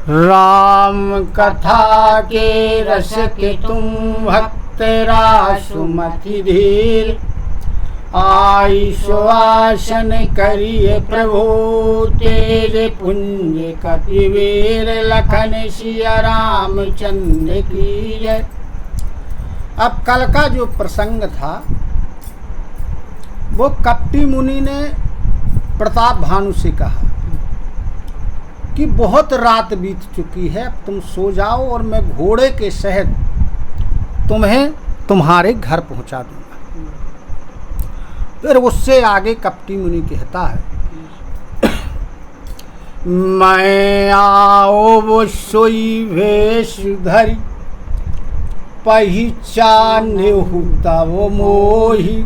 राम कथा के रस के तुम भक्त रासुमति धीर, आई सुवासन करिए प्रभु तेरे पुंज कपिवीर, लखन सिया रामचंद्र की जय। अब कल का जो प्रसंग था वो कपटी मुनि ने प्रताप भानु से कहा कि बहुत रात बीत चुकी है, तुम सो जाओ और मैं घोड़े के सहित तुम्हें तुम्हारे घर पहुंचा दूंगा। फिर उससे आगे कपटी मुनि कहता है, मैं आओ वो सोई भेष धरी, पहचाने तब मोही,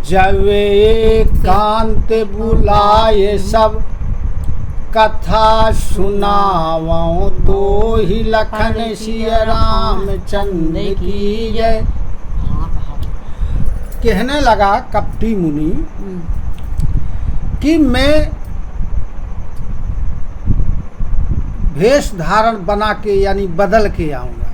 जब एकांत बुलाए सब, कथा सुनावाऊं तो ही, लखन सिया रामचंद्र की जय। कहने लगा कपटी मुनि कि मैं भेष धारण बना के यानी बदल के आऊंगा।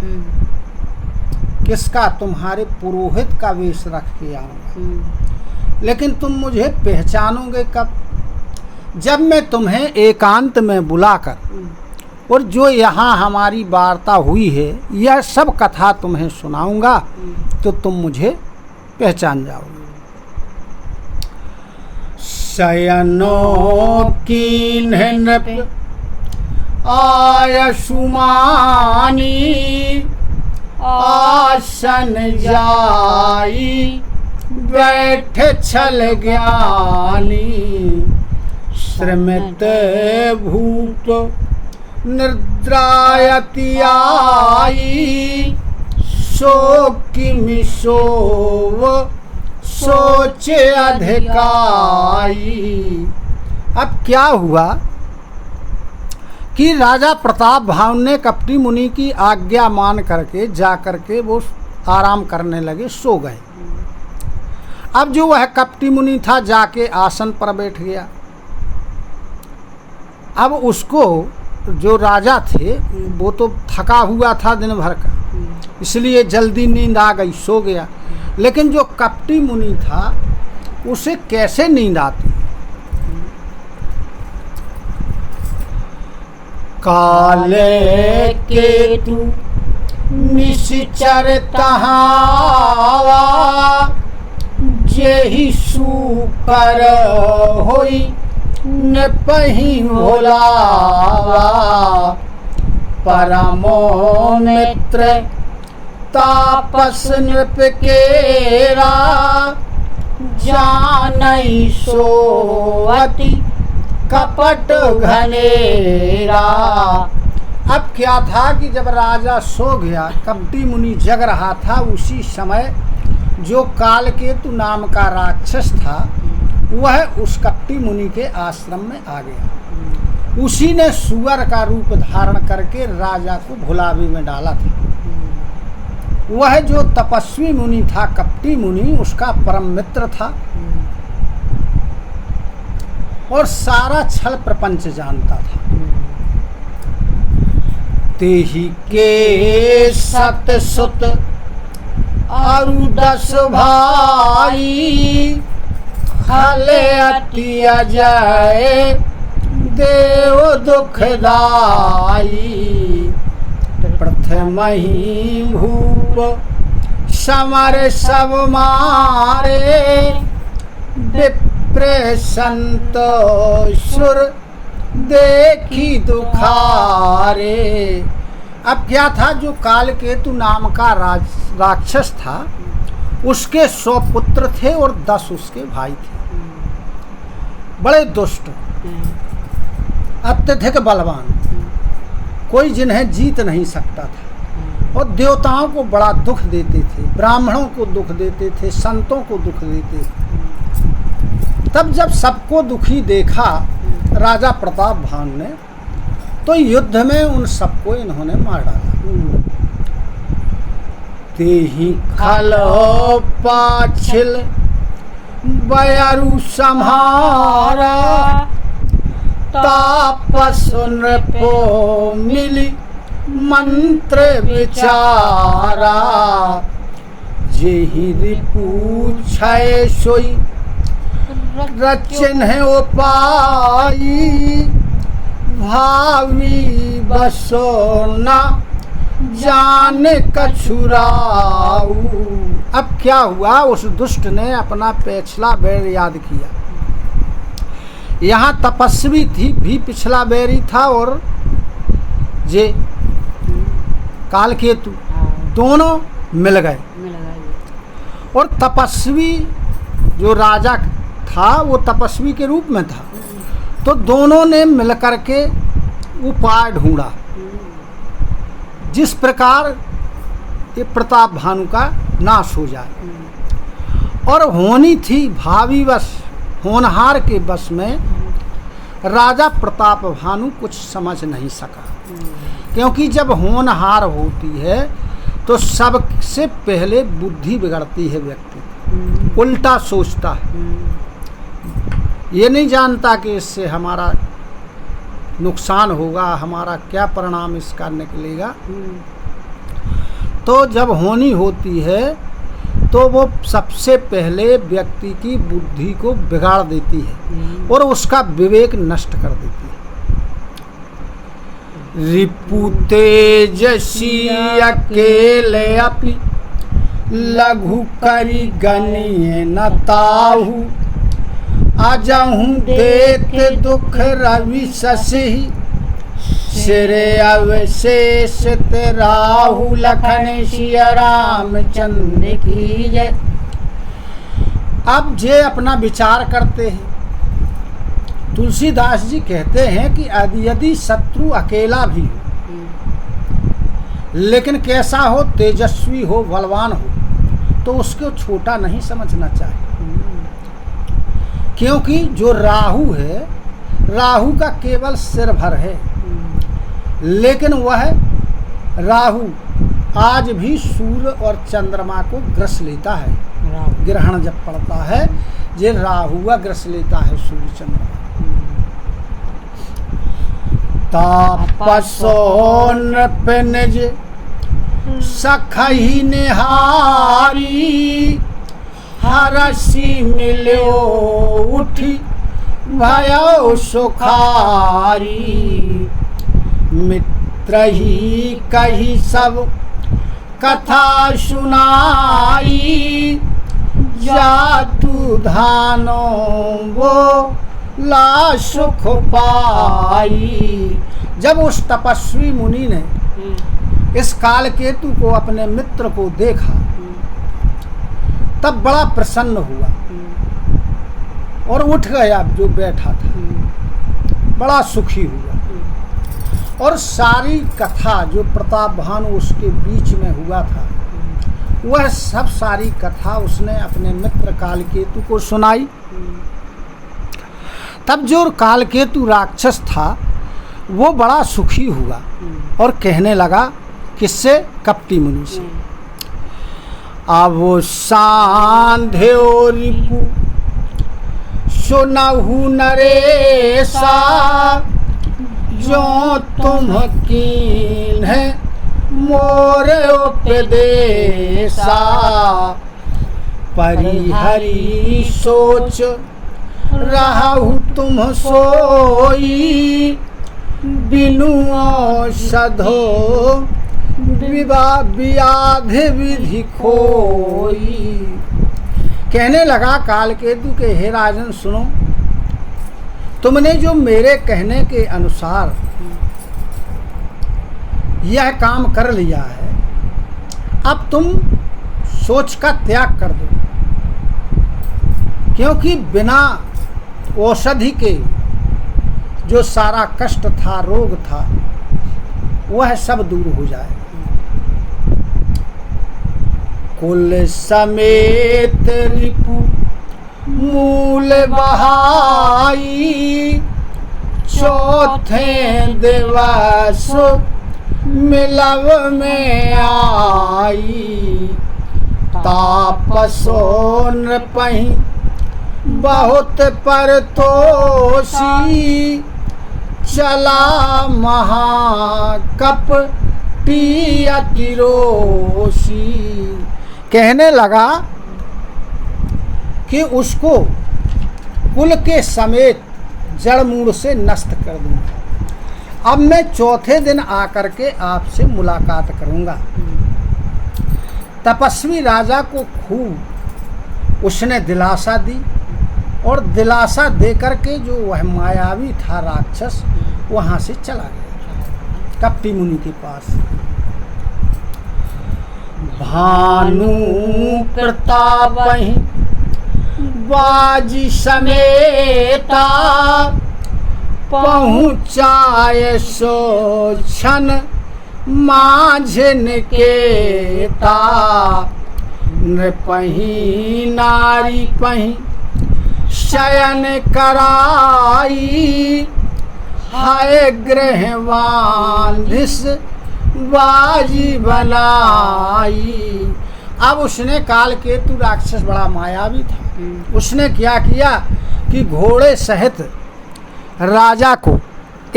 किसका? तुम्हारे पुरोहित का वेश रख के आऊंगा। लेकिन तुम मुझे पहचानोगे कब? जब मैं तुम्हें एकांत में बुलाकर और जो यहाँ हमारी वार्ता हुई है यह सब कथा तुम्हें सुनाऊंगा तो तुम मुझे पहचान जाओगे। शयनो कीन्ह नृप आय सुमानी, आसन जाई बैठ छल ज्ञानी, श्रमित भूप निद्रायति आई, सो किमि सोव सोचे अधिकाई। अब क्या हुआ कि राजा प्रताप भानु ने कपटी मुनि की आज्ञा मान करके जा करके वो आराम करने लगे, सो गए। अब जो वह कपटी मुनि था जाके आसन पर बैठ गया। अब उसको जो राजा थे वो तो थका हुआ था दिन भर का, इसलिए जल्दी नींद आ गई, सो गया। लेकिन जो कपटी मुनि था उसे कैसे नींद आती? काले केतु निश्चर तहावा, जेहि सुकर होई न पही भोलावा, परमो मित्र तापस नृप केरा, जानई सोवती कपट घनेरा। अब क्या था कि जब राजा सो गया, कपटी मुनि जग रहा था, उसी समय जो कालकेतु नाम का राक्षस था वह उस कपटी मुनि के आश्रम में आ गया। उसी ने सुअर का रूप धारण करके राजा को भुलावे में डाला था। वह जो तपस्वी मुनि था कपटी मुनि, उसका परम मित्र था और सारा छल प्रपंच जानता था। तेहि के सत सुत अरु 10 भाई, खले अति अजय देव दुखदाई, प्रथम ही भूप समर सब मारे, विप्र संत सुर देखी दुखारे। अब क्या था, जो कालकेतु नाम का राक्षस था उसके 100 पुत्र थे और 10 उसके भाई थे। बड़े दुष्ट, अत्यधिक बलवान, कोई जिन्हें जीत नहीं सकता था और देवताओं को बड़ा दुख देते थे, ब्राह्मणों को दुख देते थे, संतों को दुख देते थे। तब जब सबको दुखी देखा राजा प्रताप भानु ने तो युद्ध में उन सबको इन्होंने मार डाला। तेहि खलो पाछिल बयरु सम्हारा, तापस नृपो मिली मंत्र विचारा, जेहि रिपु छय सोई रचन है उपाई, भावी बसो न जान कछुराऊ। अब क्या हुआ, उस दुष्ट ने अपना पिछला बैर याद किया। यहाँ तपस्वी थी भी पिछला बैरी था और जे कालकेतु दोनों मिल गए। और तपस्वी जो राजा था वो तपस्वी के रूप में था, तो दोनों ने मिलकर के उपाय ढूंढा जिस प्रकार ये प्रताप भानु का नाश हो जाए। और होनी थी भावी वश, होनहार के बस में राजा प्रताप भानु कुछ समझ नहीं सका, क्योंकि जब होनहार होती है तो सबसे पहले बुद्धि बिगड़ती है, व्यक्ति उल्टा सोचता है, ये नहीं जानता कि इससे हमारा नुकसान होगा, हमारा क्या परिणाम इसका निकलेगा। तो जब होनी होती है तो वो सबसे पहले व्यक्ति की बुद्धि को बिगाड़ देती है और उसका विवेक नष्ट कर देती है। रिपु तेजसी अकेले अपनी लघु करी गणिये न ताहू, अजहूँ देत दुख रवि शशि, सिरे अवशेष राहु लखन सिया रामचंद्र की जय। अब जे अपना विचार करते हैं, तुलसीदास जी कहते हैं कि यदि शत्रु अकेला भी हो, लेकिन कैसा हो, तेजस्वी हो, बलवान हो, तो उसको छोटा नहीं समझना चाहिए। क्योंकि जो राहु है, राहु का केवल सिर भर है, लेकिन वह राहु आज भी सूर्य और चंद्रमा को ग्रस लेता है। ग्रहण जब पड़ता है ये राहुआ ग्रस लेता है सूर्य चंद्रमा। तापसो नृप निज सखहि निहारी, हरसी मिलो उठी भयो सुखारी, मित्र ही कही सब कथा सुनाई, जातु धानो वो ला सुख पाई। जब उस तपस्वी मुनि ने इस कालकेतु को, अपने मित्र को देखा, तब बड़ा प्रसन्न हुआ और उठ गया जो बैठा था, बड़ा सुखी हुआ। और सारी कथा जो प्रताप भानु उसके बीच में हुआ था, वह सब सारी कथा उसने अपने मित्र कालकेतु को सुनाई। तब जो कालकेतु राक्षस था वो बड़ा सुखी हुआ और कहने लगा, किससे? कपटी मुनि से। अब सांध्यो रिपु सुनहु नरेसा, जो तुम कीन है मोर उपदेशा, परिहरी सोच रहु तुम सोई, बिनु औषधो व्याध विधि खोई। कहने लगा कालकेतु के, हे राजन सुनो, तुमने जो मेरे कहने के अनुसार यह काम कर लिया है, अब तुम सोच का त्याग कर दो, क्योंकि बिना औषधि के जो सारा कष्ट था, रोग था, वह सब दूर हो जाए। कुल समेत रिपु मूल बहाई, चौथे दिवस मिलव में आई, तापसो नृपहि बहुत परतोषी, चला महाकपटी अतिरोषी। कहने लगा कि उसको कुल के समेत जड़ मूल से नष्ट कर दूंगा। अब मैं चौथे दिन आकर के आपसे मुलाकात करूंगा। तपस्वी राजा को खूब उसने दिलासा दी और दिलासा देकर के जो वह मायावी था राक्षस वहां से चला गया कपटी मुनि के पास। भानु प्रताप बाजी समेता पहुँचाए सो क्षण माझन केता। नृपहि नारी पहि शयन कराई हाय गृहवान्धिस बाजी बनाई। अब उसने काल केतु राक्षस बड़ा मायावी था। उसने क्या किया कि घोड़े सहित राजा को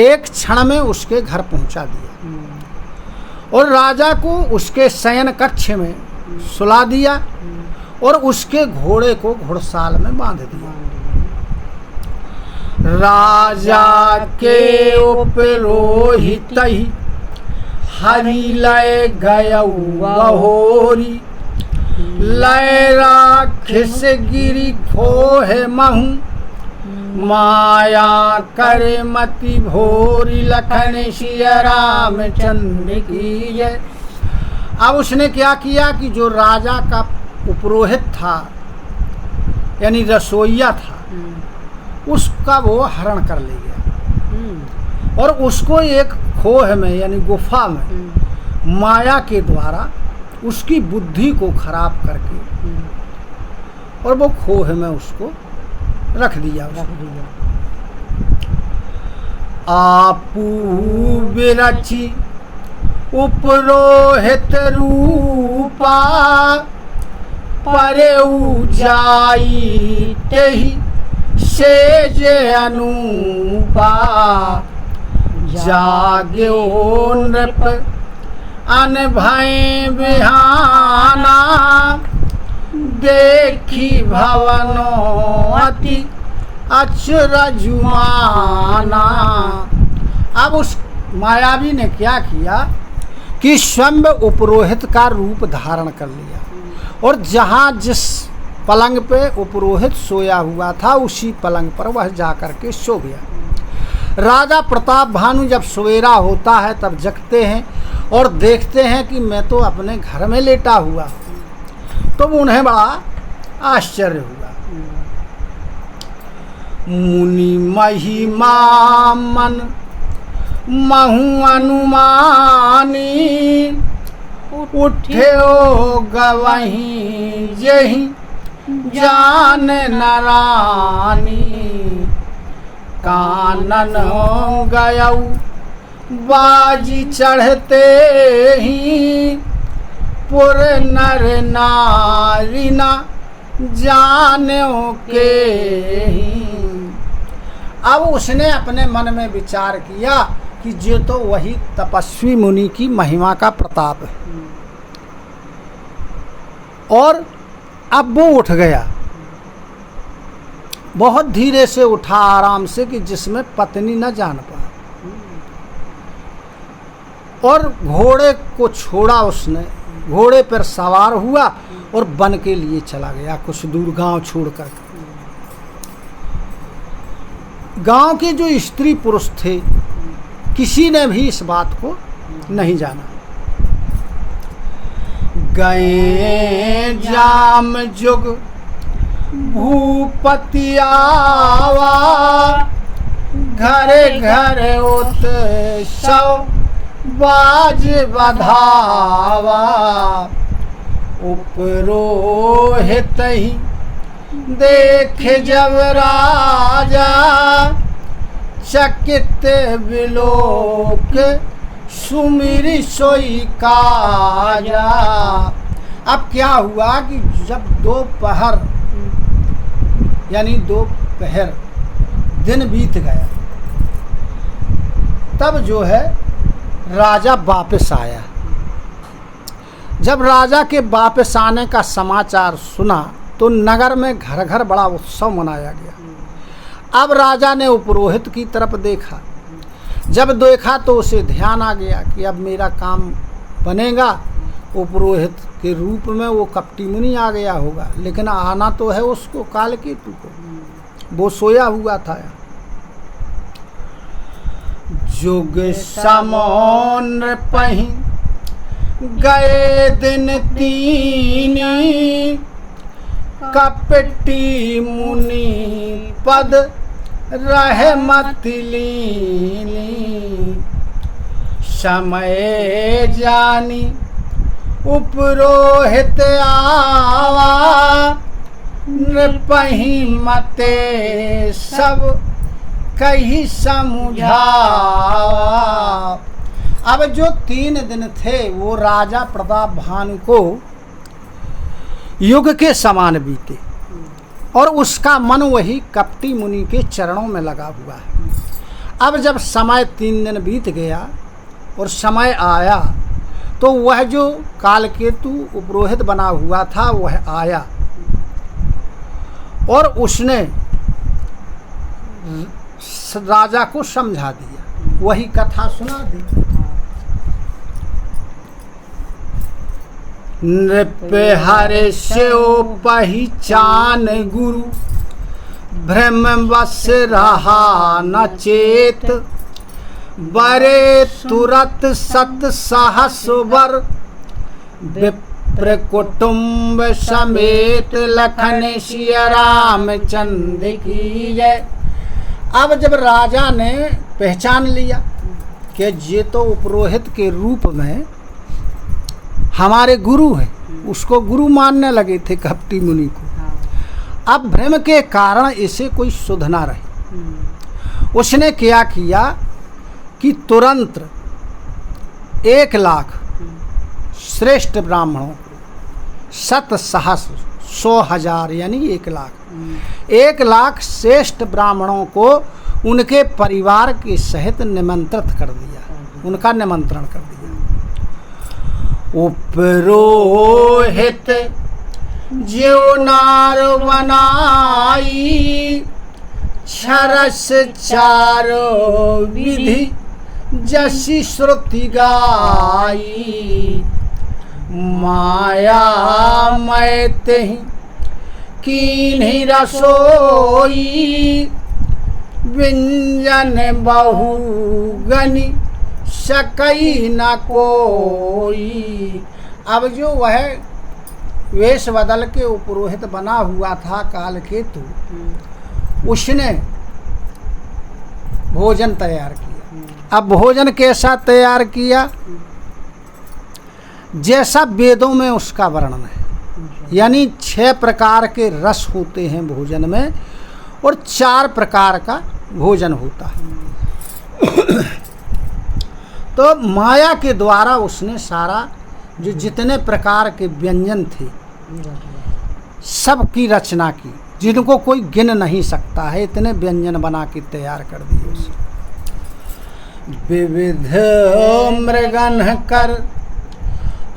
एक क्षण में उसके घर पहुंचा दिया और राजा को उसके शयन कक्ष में सुला दिया और उसके घोड़े को घुड़साल में बांध दिया। राजा के उपरोहित हरि लय गयौ बहोरी। लय राक्षस गिरी खोहे महु माया करे मति भोरी। लखन सिया रामचंद्र की जय। अब उसने क्या किया कि जो राजा का उपरोहित था यानी रसोइया था उसका वो हरण कर ले गया और उसको एक खोह में यानी गुफा में माया के द्वारा उसकी बुद्धि को खराब करके और वो खोह में उसको रख दिया। आपू विरचि उपरोहित रूपा परेऊ जाई तेहि सेज अनुपा। जाग्यो नृप अन भय बिहाना देखी भवनो अति अचरजुमाना। अब उस मायावी ने क्या किया कि स्वयं उपरोहित का रूप धारण कर लिया और जहाँ जिस पलंग पे उपरोहित सोया हुआ था उसी पलंग पर वह जाकर के सो गया। राजा प्रताप भानु जब सवेरा होता है तब जगते हैं और देखते हैं कि मैं तो अपने घर में लेटा हुआ, तो उन्हें बड़ा आश्चर्य हुआ। मुनि महिमा मन महु अनुमानी उठे गवही जही जान नरानी। कानन गयऊ बाजी चढ़ते ही पुर नर नारी ना जानो के ही। अब उसने अपने मन में विचार किया कि ये तो वही तपस्वी मुनि की महिमा का प्रताप है और अब वो उठ गया, बहुत धीरे से उठा आराम से कि जिसमें पत्नी न जान पाए और घोड़े को छोड़ा। उसने घोड़े पर सवार हुआ और वन के लिए चला गया कुछ दूर गांव छोड़कर। गांव के जो स्त्री पुरुष थे किसी ने भी इस बात को नहीं जाना। गए जाम जुग भूपति आवा घरे घरे उत्सव बाज बधावा। उपरोहित ही देख जब राजा चकित विलोक सुमिरी सोई काजा। अब क्या हुआ कि जब दोपहर यानी दोपहर दिन बीत गया तब जो है राजा वापस आया। जब राजा के वापस आने का समाचार सुना तो नगर में घर घर बड़ा उत्सव मनाया गया। अब राजा ने उपरोहित की तरफ देखा। जब देखा तो उसे ध्यान आ गया कि अब मेरा काम बनेगा। उपरोहित के रूप में वो कपटी मुनि आ गया होगा, लेकिन आना तो है उसको कालकेतु को, वो सोया हुआ था। जुग समोन पही गए दिन तीन, कपटी मुनि पद रहे मत लीनी। समय जानी उपरोहित आवा, नृपहि मते सब कही समझावा। अब जो 3 दिन थे वो राजा प्रताप भानु को युग के समान बीते और उसका मन वही कपटी मुनि के चरणों में लगा हुआ है। अब जब समय 3 दिन बीत गया और समय आया तो वह जो कालकेतु उपरोहित बना हुआ था वह आया और उसने राजा को समझा दिया, वही कथा सुना दी। नृप हरे स्यो पहचान गुरु, भ्रम वश रहा न चेत। बरे तुरत सत सहस वर, विप्र कुटुंब समेत। लखन सिया रामचंद्र की जय। अब जब राजा ने पहचान लिया कि ये तो उपरोहित के रूप में हमारे गुरु हैं, उसको गुरु मानने लगे थे कपटी मुनि को। अब भ्रम के कारण इसे कोई सुध ना रही। उसने क्या किया कि तुरंत 1 लाख श्रेष्ठ ब्राह्मणों को, 7 सहस्र 100,000 यानी 1 लाख, 1 लाख श्रेष्ठ ब्राह्मणों को उनके परिवार के सहित निमंत्रित कर दिया, उनका निमंत्रण कर दिया। उपरोहित ज्यो नार बनाई, क्षरस चारो विधि जसी श्रुति गाई। माया मैं तेहि कीन्ही रसोई, व्यंजन बहु गनि सकई न कोई। अब जो वह वेश बदल के उपरोहित बना हुआ था कालकेतु, उसने भोजन तैयार किया। अब भोजन कैसा तैयार किया? जैसा वेदों में उसका वर्णन है, यानी 6 प्रकार के रस होते हैं भोजन में और 4 प्रकार का भोजन होता है। तो माया के द्वारा उसने सारा जो जितने प्रकार के व्यंजन थे सब की रचना की, जिनको कोई गिन नहीं सकता है, इतने व्यंजन बना के तैयार कर दिए उसने। विविध मृगन कर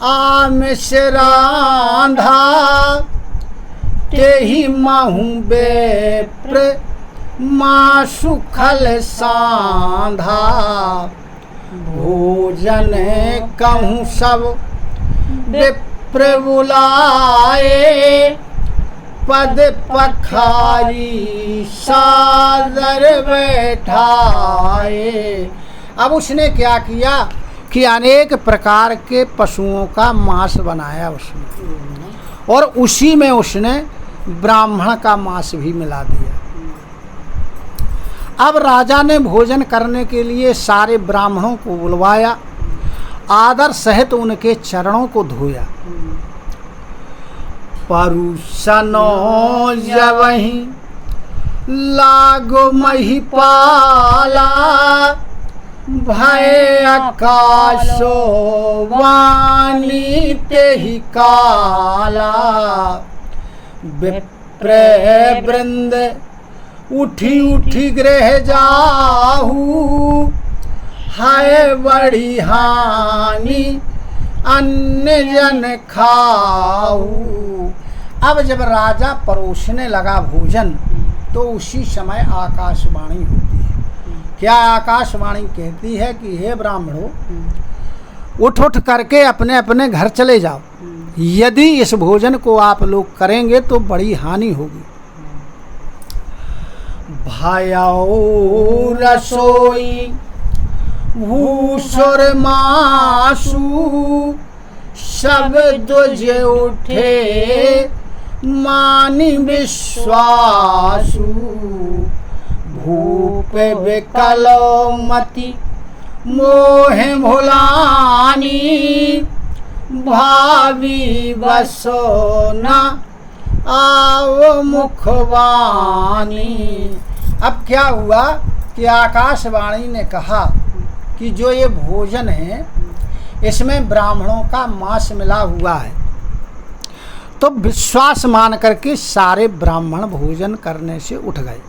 आमिष रांधा, तेहि माहू बेप्र मासु खल सांधा। भोजन कहूँ सब विप्र बुलाए, पद पखारी सादर बैठाए। अब उसने क्या किया कि अनेक प्रकार के पशुओं का मांस बनाया उसने, और उसी में उसने ब्राह्मण का मांस भी मिला दिया। अब राजा ने भोजन करने के लिए सारे ब्राह्मणों को बुलवाया, आदर सहित उनके चरणों को धोया। परुषनो जवहीं लागो महिपाला, भय आकाशो वाणी तेहि काला। विप्र वृंद उठी उठी गृह जाहू, हाय बड़ी हानि अन्य जन खाऊ। अब जब राजा परोसने लगा भोजन तो उसी समय आकाशवाणी होती है। क्या आकाशवाणी कहती है कि हे ब्राह्मणों, उठ उठ करके अपने अपने घर चले जाओ, यदि इस भोजन को आप लोग करेंगे तो बड़ी हानि होगी। भायाओ रसोई भूसुर मासु सब दुज उठे मानि विश्वासु। भूप विकलो मति मोह भुलानी भावी बसो न आओ मुखवानी। अब क्या हुआ कि आकाशवाणी ने कहा कि जो ये भोजन है इसमें ब्राह्मणों का मांस मिला हुआ है। तो विश्वास मान करके सारे ब्राह्मण भोजन करने से उठ गए।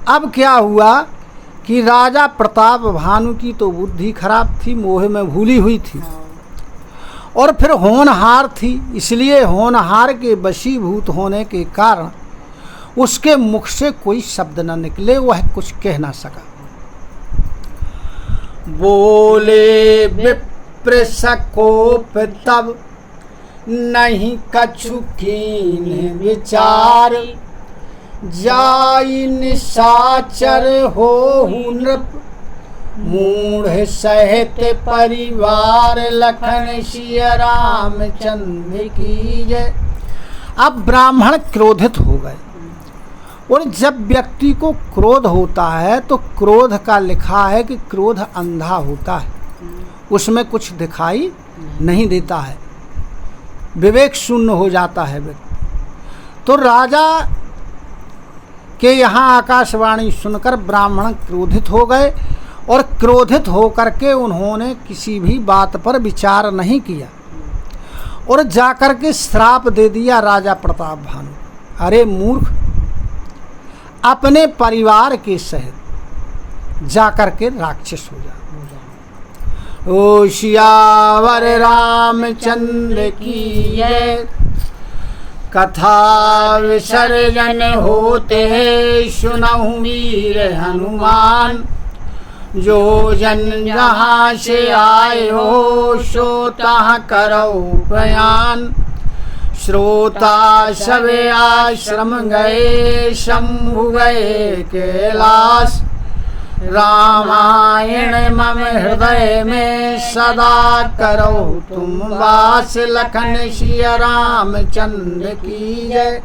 अब क्या हुआ कि राजा प्रताप भानु की तो बुद्धि खराब थी, मोह में भूली हुई थी, और फिर होनहार थी, इसलिए होनहार के वशीभूत होने के कारण उसके मुख से कोई शब्द न निकले, वह कुछ कह ना सका। बोले विप्र सकोप तब नहीं कछु कीन विचार। जाई निशाचर हो नृप मूढ़ सहित परिवार। लखन सिया रामचंद्र की जय। अब ब्राह्मण क्रोधित हो गए, और जब व्यक्ति को क्रोध होता है तो क्रोध का लिखा है कि क्रोध अंधा होता है, उसमें कुछ दिखाई नहीं देता है, विवेक शून्य हो जाता है व्यक्ति। तो राजा के यहाँ आकाशवाणी सुनकर ब्राह्मण क्रोधित हो गए, और क्रोधित होकर के उन्होंने किसी भी बात पर विचार नहीं किया और जाकर के श्राप दे दिया राजा प्रताप भानु। अरे मूर्ख, अपने परिवार के सहित जाकर के राक्षस हो जा। ओ सियावर रामचंद्र की जय। कथा विसर्जन होते सुनहु वीर हनुमान। जो जन जहाँ से आए हो सो तहाँ करो बयान। श्रोता सब आश्रम गए शंभु गए कैलाश। रामायण मम हृदय में सदा करो तुम वास। लखन सिया रामचंद्र की जय।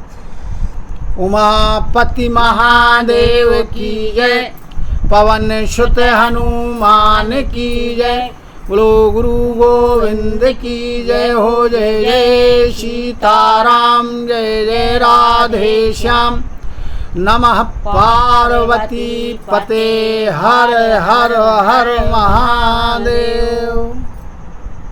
उमापति महादेव की जय। पवन सुत हनुमान की जय। बोलो गुरु गोविंद की जय हो। जय जय सीताराम, जय जय राधे श्याम। नमः पार्वती पते हर हर हर महादेव।